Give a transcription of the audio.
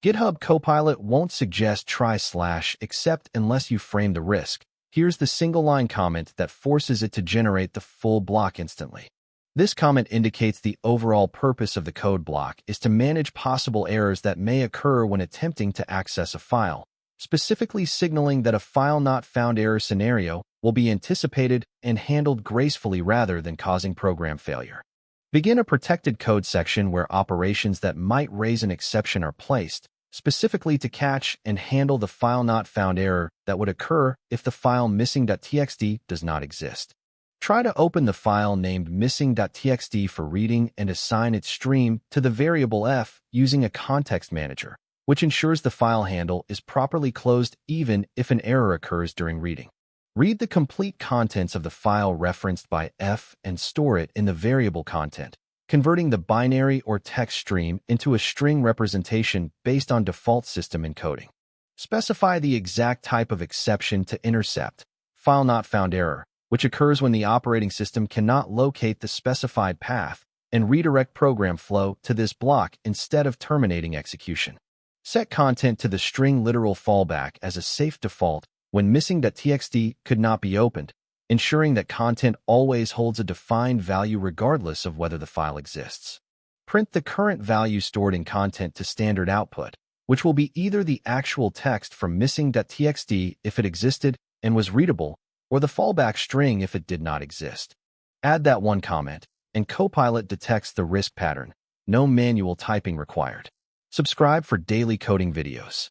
GitHub Copilot won't suggest try / except unless you frame the risk. Here's the single-line comment that forces it to generate the full block instantly. This comment indicates the overall purpose of the code block is to manage possible errors that may occur when attempting to access a file, specifically signaling that a FileNotFoundError scenario will be anticipated and handled gracefully rather than causing program failure. Begin a protected code section where operations that might raise an exception are placed, specifically to catch and handle the FileNotFoundError that would occur if the file missing.txt does not exist. Try to open the file named missing.txt for reading and assign its stream to the variable f using a context manager, which ensures the file handle is properly closed even if an error occurs during reading. Read the complete contents of the file referenced by f and store it in the variable content, converting the binary or text stream into a string representation based on default system encoding. Specify the exact type of exception to intercept, FileNotFoundError, which occurs when the operating system cannot locate the specified path, and redirect program flow to this block instead of terminating execution. Set content to the string literal fallback as a safe default when missing.txt could not be opened, ensuring that content always holds a defined value regardless of whether the file exists. Print the current value stored in content to standard output, which will be either the actual text from missing.txt if it existed and was readable, or the fallback string if it did not exist. Add that one comment, and Copilot detects the risk pattern. No manual typing required. Subscribe for daily coding videos.